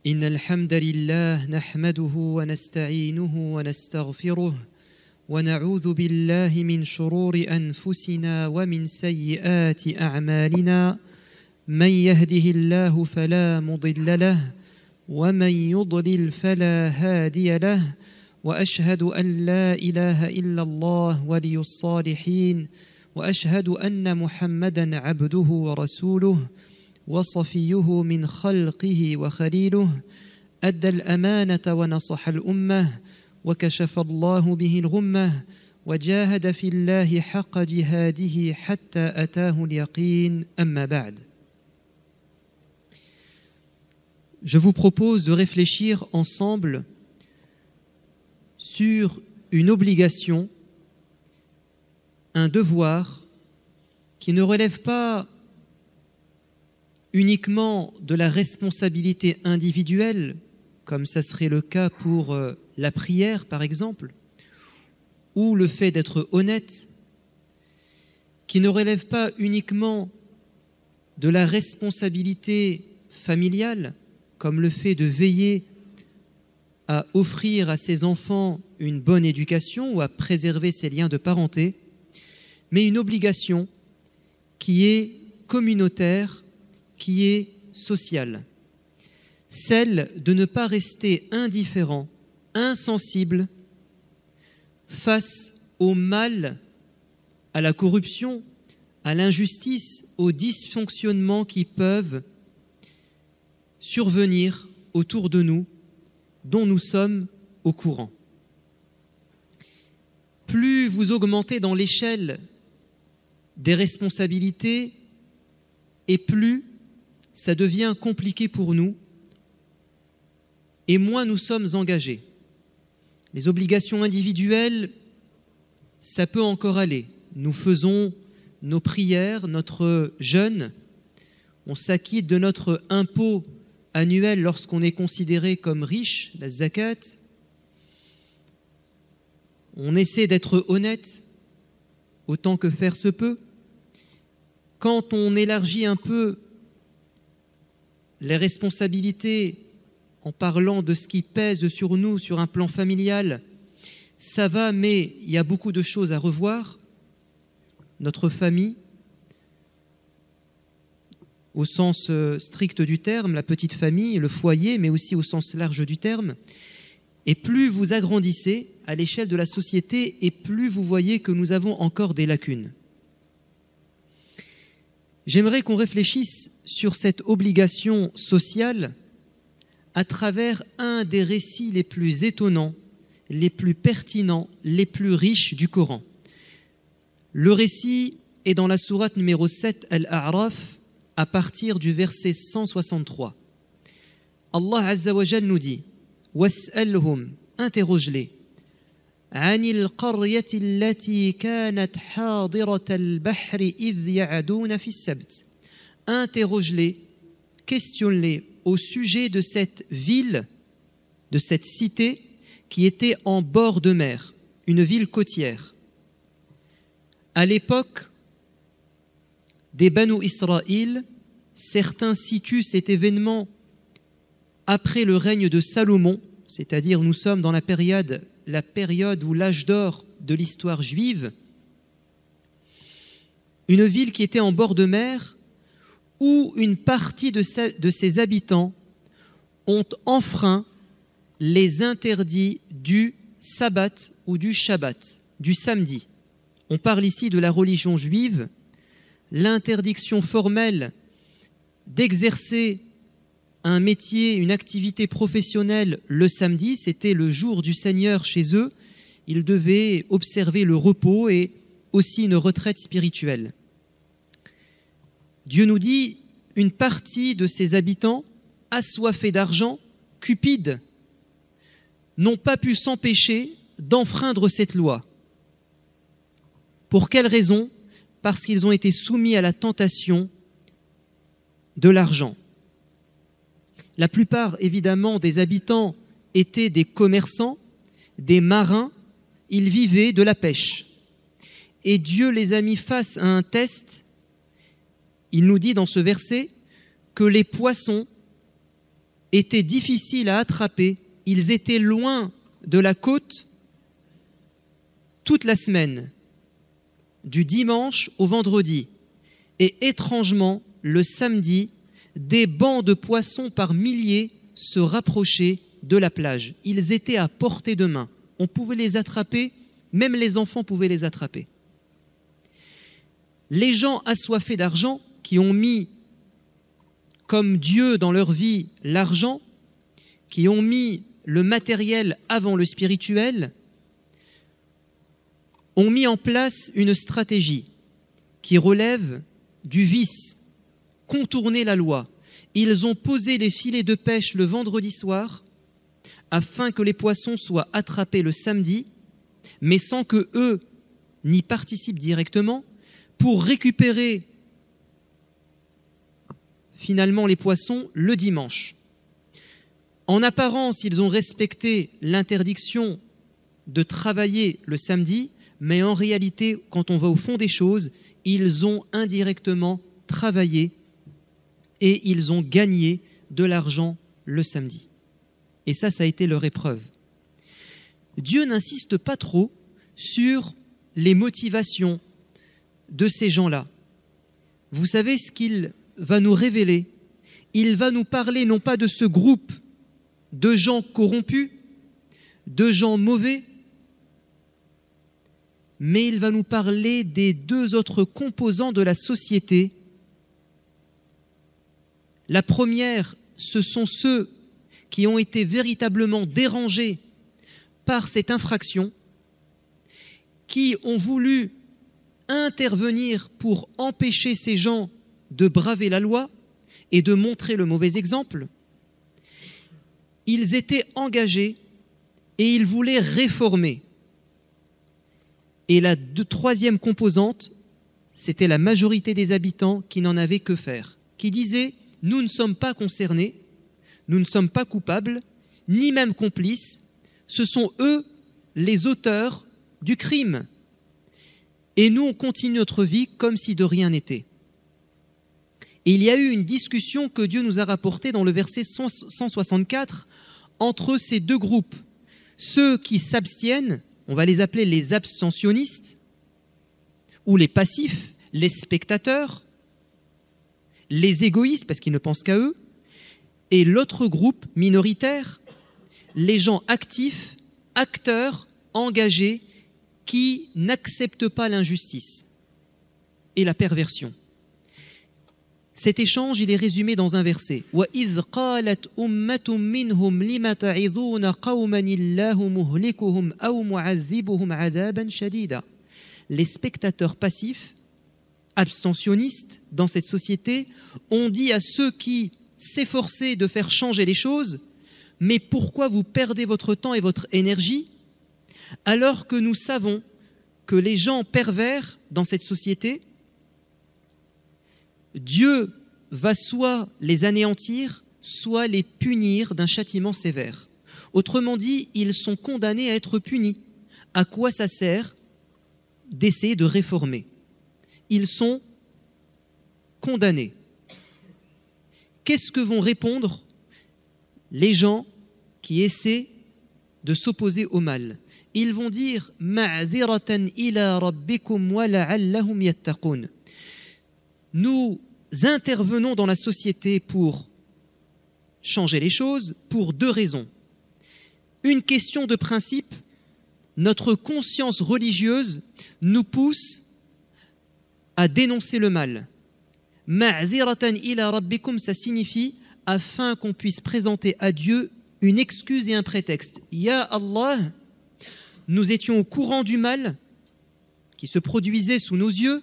إن الحمد لله نحمده ونستعينه ونستغفره ونعوذ بالله من شرور أنفسنا ومن سيئات أعمالنا من يهده الله فلا مضل له ومن يضلل فلا هادي له وأشهد أن لا إله إلا الله ولي الصالحين وأشهد أن محمدًا عبده ورسوله وصفيه من خلقه وخليله أدى الأمانة ونصح الأمة وكشف الله به الغمة وجاهد في الله حق جهاده حتى أتاه اليقين أما بعد. Je vous propose de réfléchir ensemble sur une obligation, un devoir qui ne relève pas uniquement de la responsabilité individuelle, comme ça serait le cas pour la prière par exemple, ou le fait d'être honnête, qui ne relève pas uniquement de la responsabilité familiale, comme le fait de veiller à offrir à ses enfants une bonne éducation ou à préserver ses liens de parenté, mais une obligation qui est communautaire, qui est sociale, celle de ne pas rester indifférent, insensible face au mal, à la corruption, à l'injustice, aux dysfonctionnements qui peuvent survenir autour de nous, dont nous sommes au courant. Plus vous augmentez dans l'échelle des responsabilités, et plus ça devient compliqué pour nous, et moins nous sommes engagés. Les obligations individuelles, ça peut encore aller. Nous faisons nos prières, notre jeûne, on s'acquitte de notre impôt annuel lorsqu'on est considéré comme riche, la zakat. On essaie d'être honnête autant que faire se peut. Quand on élargit un peu les responsabilités en parlant de ce qui pèse sur nous sur un plan familial, ça va, mais il y a beaucoup de choses à revoir. Notre famille, au sens strict du terme, la petite famille, le foyer, mais aussi au sens large du terme. Et plus vous agrandissez à l'échelle de la société, et plus vous voyez que nous avons encore des lacunes. J'aimerais qu'on réfléchisse sur cette obligation sociale à travers un des récits les plus étonnants, les plus pertinents, les plus riches du Coran. Le récit est dans la sourate numéro 7, Al-A'raf, à partir du verset 163. Allah Azza wa Jal nous dit « Was'alhum » interroge-les عن القرية التي كانت حاضرة البحر إذ يعدون في السبت. Interroge-les, questionne-les au sujet de cette ville, de cette cité qui était en bord de mer, une ville côtière. À l'époque des Banu Israël, certains situent cet événement après le règne de Salomon, c'est-à-dire nous sommes dans la période ou l'âge d'or de l'histoire juive, une ville qui était en bord de mer où une partie de ses habitants ont enfreint les interdits du sabbat ou du shabbat, du samedi. On parle ici de la religion juive, l'interdiction formelle d'exercer un métier, une activité professionnelle le samedi, c'était le jour du Seigneur chez eux. Ils devaient observer le repos et aussi une retraite spirituelle. Dieu nous dit, une partie de ses habitants, assoiffés d'argent, cupides, n'ont pas pu s'empêcher d'enfreindre cette loi. Pour quelle raison ? Parce qu'ils ont été soumis à la tentation de l'argent. La plupart, évidemment, des habitants étaient des commerçants, des marins, ils vivaient de la pêche. Et Dieu les a mis face à un test. Il nous dit dans ce verset que les poissons étaient difficiles à attraper. Ils étaient loin de la côte toute la semaine, du dimanche au vendredi. Et étrangement, le samedi, des bancs de poissons par milliers se rapprochaient de la plage. Ils étaient à portée de main. On pouvait les attraper, même les enfants pouvaient les attraper. Les gens assoiffés d'argent, qui ont mis comme Dieu dans leur vie l'argent, qui ont mis le matériel avant le spirituel, ont mis en place une stratégie qui relève du vice, contourner la loi. Ils ont posé les filets de pêche le vendredi soir afin que les poissons soient attrapés le samedi, mais sans que eux n'y participent directement, pour récupérer finalement les poissons le dimanche. En apparence, ils ont respecté l'interdiction de travailler le samedi, mais en réalité, quand on va au fond des choses, ils ont indirectement travaillé et ils ont gagné de l'argent le samedi. Et ça a été leur épreuve. Dieu n'insiste pas trop sur les motivations de ces gens-là. Vous savez ce qu'il va nous révéler? Il va nous parler non pas de ce groupe de gens corrompus, de gens mauvais, mais il va nous parler des deux autres composants de la société. La première, ce sont ceux qui ont été véritablement dérangés par cette infraction, qui ont voulu intervenir pour empêcher ces gens de braver la loi et de montrer le mauvais exemple. Ils étaient engagés et ils voulaient réformer. Et la troisième composante, c'était la majorité des habitants qui n'en avaient que faire, qui disaient « nous ne sommes pas concernés, nous ne sommes pas coupables, ni même complices, ce sont eux les auteurs du crime. Et nous, on continue notre vie comme si de rien n'était. » Et il y a eu une discussion que Dieu nous a rapportée dans le verset 164 entre ces deux groupes. Ceux qui s'abstiennent, on va les appeler les abstentionnistes, ou les passifs, les spectateurs, les égoïstes parce qu'ils ne pensent qu'à eux, et l'autre groupe minoritaire, les gens actifs, acteurs, engagés, qui n'acceptent pas l'injustice et la perversion. Cet échange, il est résumé dans un verset. وَإِذْ قَالَتْ أُمَّةٌ مِّنْهُمْ لِمَ تَعِظُونَ قَوْمًا اللَّهُ مُهْلِكُهُمْ أَوْ مُعَذِّبُهُمْ عَذَابًا شَدِيدًا. Les spectateurs passifs, abstentionnistes dans cette société, ont dit à ceux qui s'efforçaient de faire changer les choses, mais pourquoi vous perdez votre temps et votre énergie alors que nous savons que les gens pervers dans cette société, Dieu va soit les anéantir, soit les punir d'un châtiment sévère. Autrement dit, ils sont condamnés à être punis. À quoi ça sert d'essayer de réformer? Ils sont condamnés. Qu'est-ce que vont répondre les gens qui essaient de s'opposer au mal? Ils vont dire « Ma'ziratan ila rabbikum wa la'allahum yattaqun » Nous intervenons dans la société pour changer les choses pour deux raisons. Une question de principe, notre conscience religieuse nous pousse à dénoncer le mal. Ma'ziratan ila rabbikum, ça signifie afin qu'on puisse présenter à Dieu une excuse et un prétexte. Ya Allah, nous étions au courant du mal qui se produisait sous nos yeux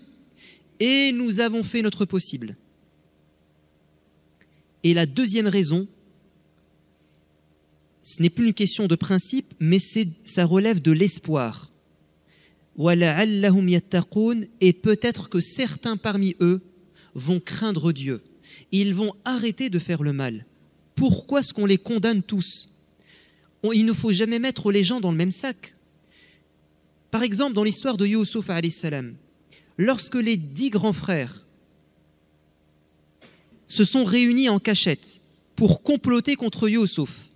et nous avons fait notre possible. Et la deuxième raison, ce n'est plus une question de principe, mais ça relève de l'espoir. وَلَعَلَّهُمْ يَتَّقُونَ, et peut-être que certains parmi eux vont craindre Dieu. Ils vont arrêter de faire le mal. Pourquoi est-ce qu'on les condamne tous? Il ne faut jamais mettre les gens dans le même sac. Par exemple, dans l'histoire de Youssouf alayhi salam, lorsque les 10 grands frères se sont réunis en cachette pour comploter contre Youssouf.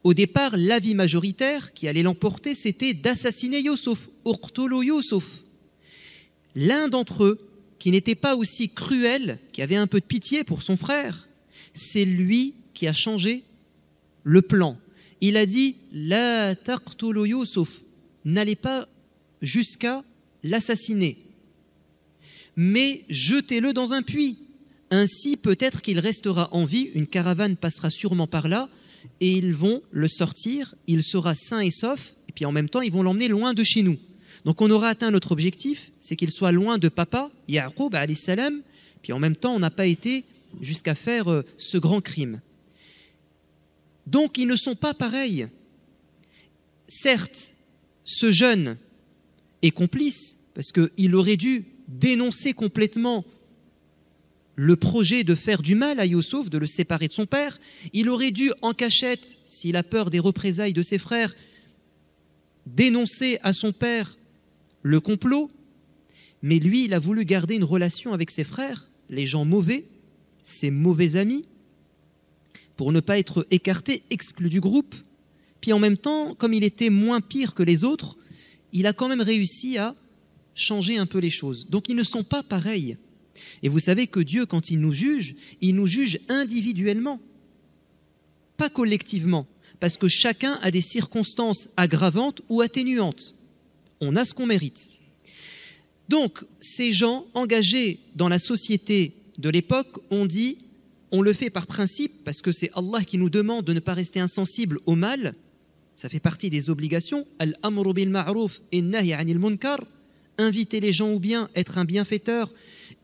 Au départ, l'avis majoritaire qui allait l'emporter, c'était d'assassiner Youssouf, uqtulu Youssouf. L'un d'entre eux, qui n'était pas aussi cruel, qui avait un peu de pitié pour son frère, c'est lui qui a changé le plan. Il a dit « La taqtulu Youssouf » n'allez pas jusqu'à l'assassiner, mais jetez-le dans un puits. Ainsi, peut-être qu'il restera en vie, une caravane passera sûrement par là, et ils vont le sortir, il sera sain et sauf, et puis en même temps, ils vont l'emmener loin de chez nous. Donc on aura atteint notre objectif, c'est qu'il soit loin de papa, Ya'qub alayhi salam, puis en même temps, on n'a pas été jusqu'à faire ce grand crime. Donc ils ne sont pas pareils. Certes, ce jeune est complice, parce qu'il aurait dû dénoncer complètement le projet de faire du mal à Youssouf, de le séparer de son père. Il aurait dû, en cachette, s'il a peur des représailles de ses frères, dénoncer à son père le complot. Mais lui, il a voulu garder une relation avec ses frères, les gens mauvais, ses mauvais amis, pour ne pas être écarté, exclu du groupe. Puis en même temps, comme il était moins pire que les autres, il a quand même réussi à changer un peu les choses. Donc ils ne sont pas pareils. Et vous savez que Dieu, quand il nous juge individuellement, pas collectivement, parce que chacun a des circonstances aggravantes ou atténuantes. On a ce qu'on mérite. Donc, ces gens engagés dans la société de l'époque ont dit, on le fait par principe, parce que c'est Allah qui nous demande de ne pas rester insensible au mal, ça fait partie des obligations, al-amru bil ma'ruf et nahy anil munkar, inviter les gens au bien, être un bienfaiteur,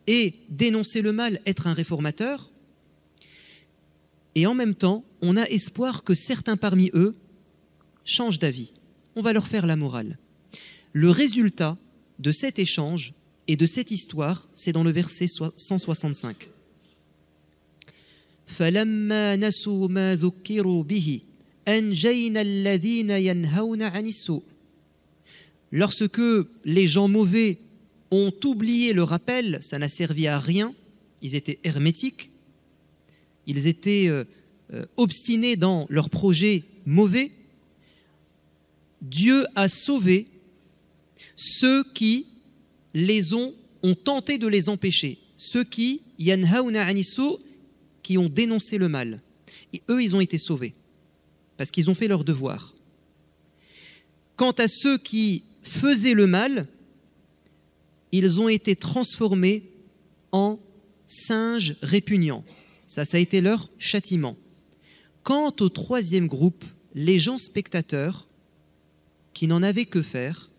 et dénoncer le mal, être un réformateur. Et en même temps, on a espoir que certains parmi eux changent d'avis. On va leur faire la morale. Le résultat de cet échange et de cette histoire, c'est dans le verset 165. فَلَمَّا نَسُوا مَا ذُكِّرُوا بِهِ أَنْجَيْنَا الَّذِينَ يَنْهَوْنَ عَنِ السُّوءِ. Lorsque les gens mauvais ont oublié le rappel, ça n'a servi à rien, ils étaient hermétiques, ils étaient obstinés dans leurs projets mauvais. Dieu a sauvé ceux qui ont tenté de les empêcher, ceux qui yanhauna anissu, qui ont dénoncé le mal. Et eux, ils ont été sauvés parce qu'ils ont fait leur devoir. Quant à ceux qui faisaient le mal, ils ont été transformés en singes répugnants. Ça a été leur châtiment. Quant au troisième groupe, les gens spectateurs, qui n'en avaient que faire,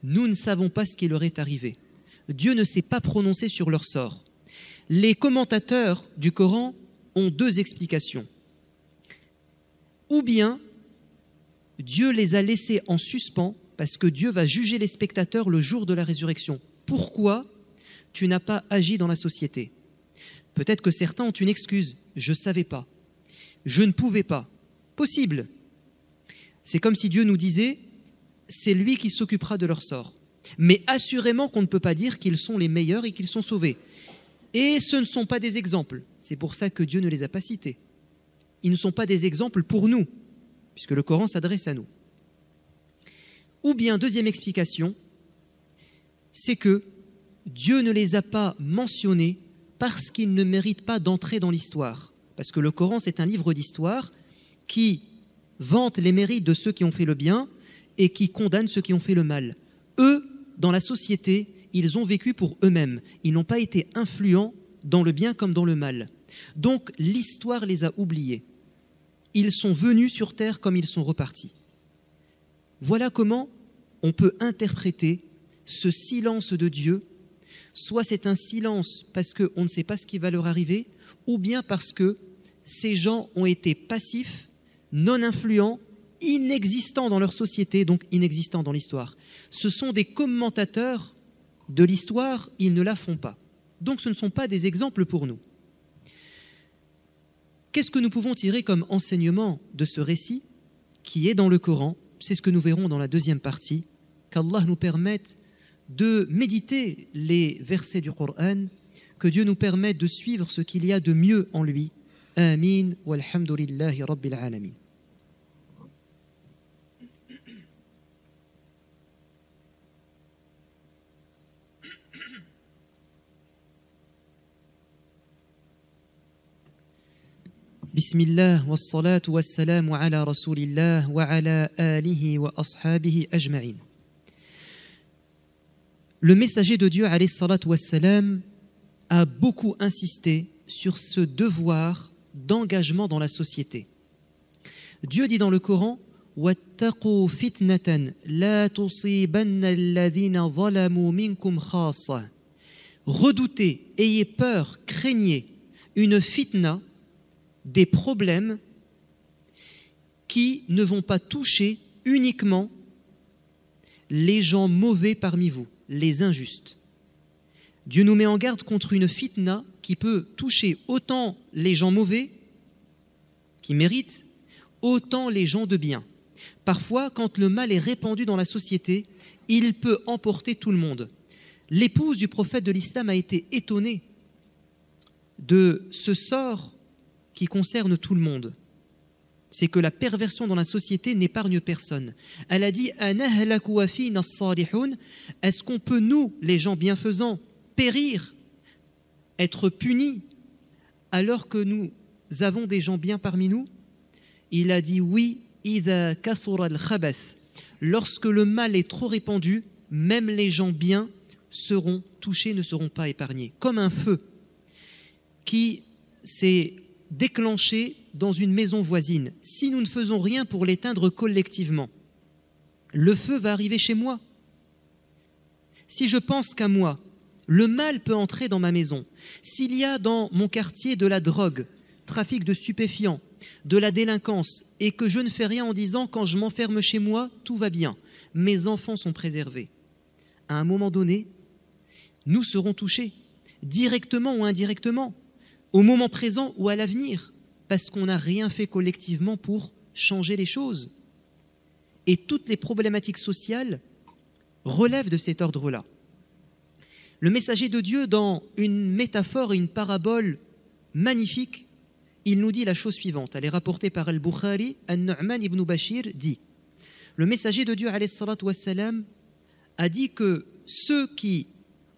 nous ne savons pas ce qui leur est arrivé. Dieu ne s'est pas prononcé sur leur sort. Les commentateurs du Coran ont deux explications. Ou bien, Dieu les a laissés en suspens parce que Dieu va juger les spectateurs le jour de la résurrection. Pourquoi tu n'as pas agi dans la société? Peut-être que certains ont une excuse. Je ne savais pas. Je ne pouvais pas. Possible. C'est comme si Dieu nous disait, c'est lui qui s'occupera de leur sort. Mais assurément qu'on ne peut pas dire qu'ils sont les meilleurs et qu'ils sont sauvés. Et ce ne sont pas des exemples. C'est pour ça que Dieu ne les a pas cités. Ils ne sont pas des exemples pour nous, puisque le Coran s'adresse à nous. Ou bien, deuxième explication, c'est que Dieu ne les a pas mentionnés parce qu'ils ne méritent pas d'entrer dans l'histoire. Parce que le Coran, c'est un livre d'histoire qui vante les mérites de ceux qui ont fait le bien et qui condamne ceux qui ont fait le mal. Eux, dans la société, ils ont vécu pour eux-mêmes. Ils n'ont pas été influents dans le bien comme dans le mal. Donc, l'histoire les a oubliés. Ils sont venus sur terre comme ils sont repartis. Voilà comment on peut interpréter ce silence de Dieu. Soit c'est un silence parce qu'on ne sait pas ce qui va leur arriver, ou bien parce que ces gens ont été passifs, non influents, inexistants dans leur société, donc inexistants dans l'histoire. Ce sont des commentateurs de l'histoire, ils ne la font pas. Donc ce ne sont pas des exemples pour nous. Qu'est-ce que nous pouvons tirer comme enseignement de ce récit qui est dans le Coran? C'est ce que nous verrons dans la deuxième partie. Qu'Allah nous permette de méditer les versets du Coran, que Dieu nous permette de suivre ce qu'il y a de mieux en lui Amin, walhamdulillahi rabbil alamin. Bismillah, wassalatu wassalamu ala rasulillah wa ala alihi wa ashabihi ajma'in. Le messager de Dieu, alayhi salatu wassalam, a beaucoup insisté sur ce devoir d'engagement dans la société. Dieu dit dans le Coran « Wattaqu fitnatan la tusibanna alladhina zalamu minkum khassa » Redoutez, ayez peur, craignez une fitna, des problèmes qui ne vont pas toucher uniquement les gens mauvais parmi vous, les injustes. Dieu nous met en garde contre une fitna qui peut toucher autant les gens mauvais, qui méritent, autant les gens de bien. Parfois, quand le mal est répandu dans la société, il peut emporter tout le monde. L'épouse du prophète de l'islam a été étonnée de ce sort qui concerne tout le monde. C'est que la perversion dans la société n'épargne personne. Elle a dit « Est-ce qu'on peut, nous, les gens bienfaisants, périr, être punis, alors que nous avons des gens bien parmi nous ?» Il a dit « Oui, lorsque le mal est trop répandu, même les gens bien seront touchés, ne seront pas épargnés. » Comme un feu qui s'est déclenché dans une maison voisine. Si nous ne faisons rien pour l'éteindre collectivement, le feu va arriver chez moi. Si je pense qu'à moi, le mal peut entrer dans ma maison. S'il y a dans mon quartier de la drogue, trafic de stupéfiants, de la délinquance, et que je ne fais rien en disant quand je m'enferme chez moi, tout va bien, mes enfants sont préservés. À un moment donné, nous serons touchés, directement ou indirectement, au moment présent ou à l'avenir, parce qu'on n'a rien fait collectivement pour changer les choses. Et toutes les problématiques sociales relèvent de cet ordre-là. Le messager de Dieu, dans une métaphore et une parabole magnifique, il nous dit la chose suivante. Elle est rapportée par Al-Bukhari. An-Nu'man ibn Bashir dit, le messager de Dieu, alayhi salatu wassalam, a dit que ceux qui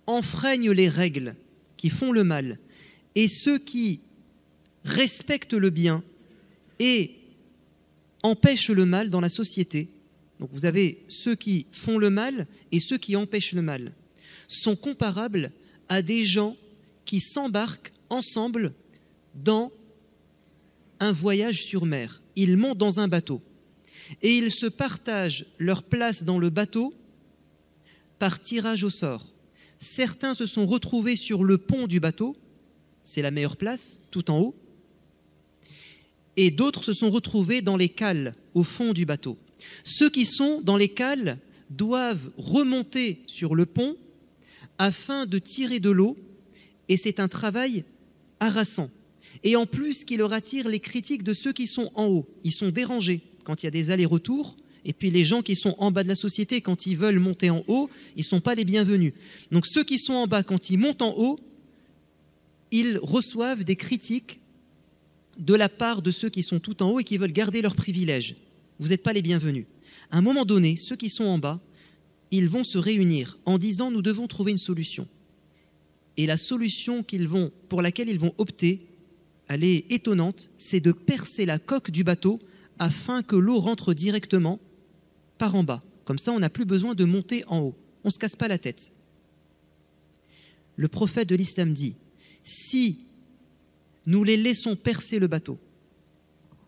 enfreignent les règles, qui font le mal, et ceux qui respectent le bien et empêchent le mal dans la société, donc vous avez ceux qui font le mal et ceux qui empêchent le mal, sont comparables à des gens qui s'embarquent ensemble dans un voyage sur mer. Ils montent dans un bateau et ils se partagent leur place dans le bateau par tirage au sort. Certains se sont retrouvés sur le pont du bateau, c'est la meilleure place, tout en haut, et d'autres se sont retrouvés dans les cales, au fond du bateau. Ceux qui sont dans les cales doivent remonter sur le pont afin de tirer de l'eau, et c'est un travail harassant. Et en plus, qui leur attire les critiques de ceux qui sont en haut. Ils sont dérangés quand il y a des allers-retours, et puis les gens qui sont en bas de la société, quand ils veulent monter en haut, ils ne sont pas les bienvenus. Donc ceux qui sont en bas, quand ils montent en haut, ils reçoivent des critiques de la part de ceux qui sont tout en haut et qui veulent garder leurs privilèges. Vous n'êtes pas les bienvenus. À un moment donné, ceux qui sont en bas, ils vont se réunir en disant « nous devons trouver une solution ». Et la solution pour laquelle ils vont opter, elle est étonnante, c'est de percer la coque du bateau afin que l'eau rentre directement par en bas. Comme ça, on n'a plus besoin de monter en haut. On ne se casse pas la tête. Le prophète de l'islam dit « si nous les laissons percer le bateau,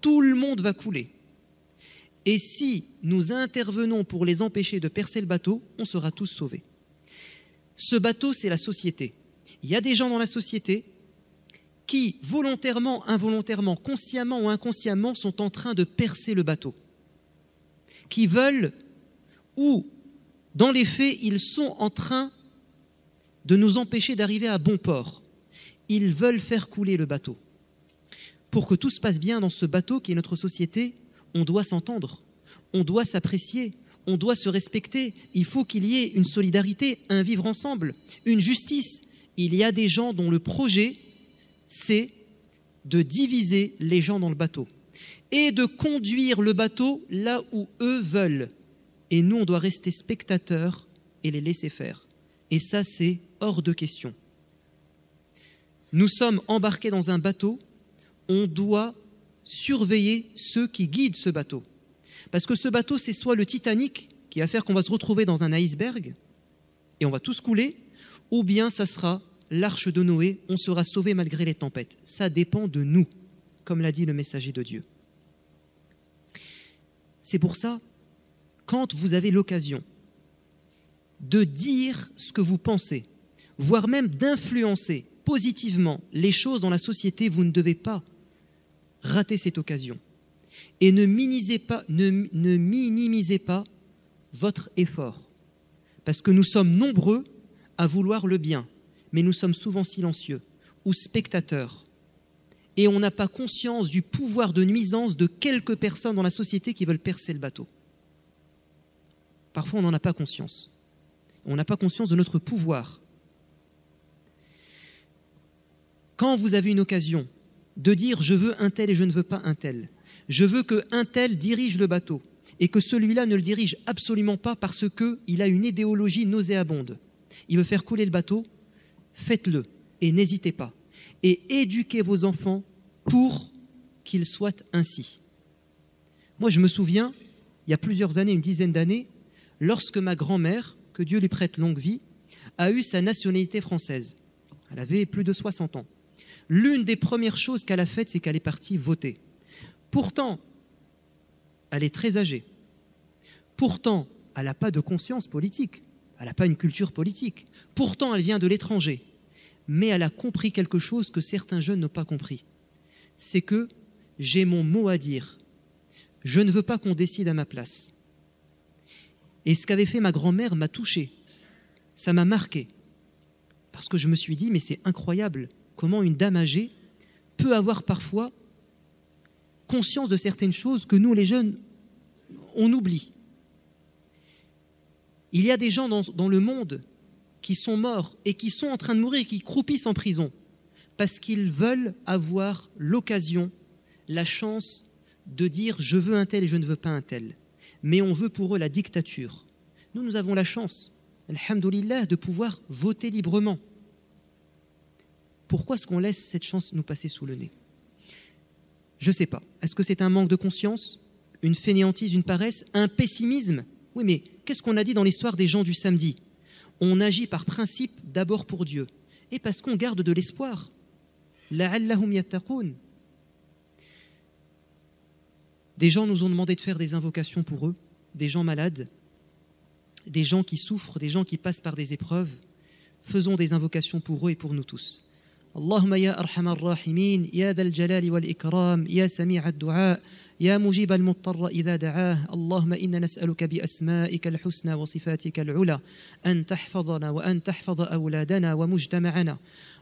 tout le monde va couler. Et si nous intervenons pour les empêcher de percer le bateau, on sera tous sauvés. » Ce bateau, c'est la société. Il y a des gens dans la société qui, volontairement, involontairement, consciemment ou inconsciemment, sont en train de percer le bateau. Qui veulent, ou dans les faits, ils sont en train de nous empêcher d'arriver à bon port. Ils veulent faire couler le bateau. Pour que tout se passe bien dans ce bateau qui est notre société, on doit s'entendre, on doit s'apprécier, on doit se respecter. Il faut qu'il y ait une solidarité, un vivre ensemble, une justice. Il y a des gens dont le projet, c'est de diviser les gens dans le bateau et de conduire le bateau là où eux veulent. Et nous, on doit rester spectateurs et les laisser faire. Et ça, c'est hors de question. Nous sommes embarqués dans un bateau, on doit surveiller ceux qui guident ce bateau. Parce que ce bateau, c'est soit le Titanic, qui va faire qu'on va se retrouver dans un iceberg, et on va tous couler, ou bien ça sera l'arche de Noé, on sera sauvé malgré les tempêtes. Ça dépend de nous, comme l'a dit le messager de Dieu. C'est pour ça, quand vous avez l'occasion de dire ce que vous pensez, voire même d'influencer positivement les choses dans la société, vous ne devez pas rater cette occasion. Et ne minimisez pas votre effort. Parce que nous sommes nombreux à vouloir le bien, mais nous sommes souvent silencieux ou spectateurs. Et on n'a pas conscience du pouvoir de nuisance de quelques personnes dans la société qui veulent percer le bateau. Parfois, on n'en a pas conscience. On n'a pas conscience de notre pouvoir. Quand vous avez une occasion de dire « je veux un tel et je ne veux pas un tel », je veux qu'un tel dirige le bateau et que celui-là ne le dirige absolument pas parce qu'il a une idéologie nauséabonde. Il veut faire couler le bateau, faites-le et n'hésitez pas. Et éduquez vos enfants pour qu'ils soient ainsi. Moi, je me souviens, il y a plusieurs années, une dizaine d'années, lorsque ma grand-mère, que Dieu lui prête longue vie, a eu sa nationalité française. Elle avait plus de 60 ans. L'une des premières choses qu'elle a faites, c'est qu'elle est partie voter. Pourtant, elle est très âgée. Pourtant, elle n'a pas de conscience politique. Elle n'a pas une culture politique. Pourtant, elle vient de l'étranger. Mais elle a compris quelque chose que certains jeunes n'ont pas compris. C'est que j'ai mon mot à dire. Je ne veux pas qu'on décide à ma place. Et ce qu'avait fait ma grand-mère m'a touché. Ça m'a marqué. Parce que je me suis dit, mais c'est incroyable comment une dame âgée peut avoir parfois conscience de certaines choses que nous, les jeunes, on oublie. Il y a des gens dans le monde qui sont morts et qui sont en train de mourir, qui croupissent en prison, parce qu'ils veulent avoir l'occasion, la chance de dire « je veux un tel et je ne veux pas un tel ». Mais on veut pour eux la dictature. Nous avons la chance, alhamdoulilah, de pouvoir voter librement. Pourquoi est-ce qu'on laisse cette chance nous passer sous le nez? Je ne sais pas. Est-ce que c'est un manque de conscience, une fainéantise, une paresse, un pessimisme? Oui, mais qu'est-ce qu'on a dit dans l'histoire des gens du samedi? On agit par principe d'abord pour Dieu et parce qu'on garde de l'espoir. La'allahum yattaqoun. Des gens nous ont demandé de faire des invocations pour eux, des gens malades, des gens qui souffrent, des gens qui passent par des épreuves. Faisons des invocations pour eux et pour nous tous. اللهم يا أرحم الراحمين يا ذا الجلال والإكرام يا سميع الدعاء يا مجيب المضطر إذا دعاه اللهم إنا نسألك بأسمائك الحسنى وصفاتك العلى أن تحفظنا وأن تحفظ أولادنا ومجتمعنا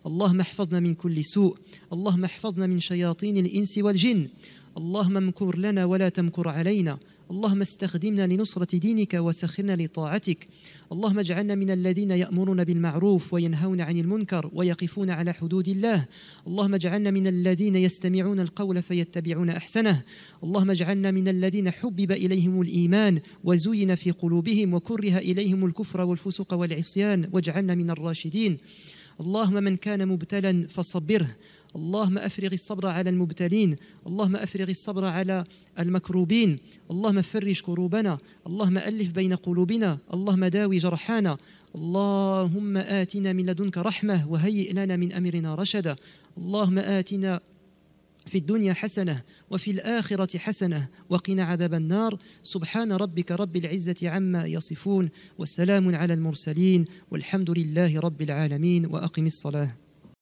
اللهم احفظنا من كل سوء اللهم احفظنا من شياطين الإنس والجن اللهم امكر لنا ولا تمكر علينا اللهم استخدمنا لنصرة دينك وسخرنا لطاعتك اللهم اجعلنا من الذين يأمرون بالمعروف وينهون عن المنكر ويقفون على حدود الله اللهم اجعلنا من الذين يستمعون القول فيتبعون أحسنه اللهم اجعلنا من الذين حبب إليهم الإيمان وزين في قلوبهم وكره إليهم الكفر والفسوق والعصيان واجعلنا من الراشدين اللهم من كان مبتلا فصبره اللهم أفرغ الصبر على المبتلين اللهم أفرغ الصبر على المكروبين اللهم فرج كروبنا اللهم ألف بين قلوبنا اللهم داوي جرحانا اللهم آتنا من لدنك رحمة وهيئ لنا من أمرنا رشدا اللهم آتنا في الدنيا حسنة وفي الآخرة حسنة وقنا عذاب النار سبحان ربك رب العزة عما يصفون والسلام على المرسلين والحمد لله رب العالمين وأقم الصلاة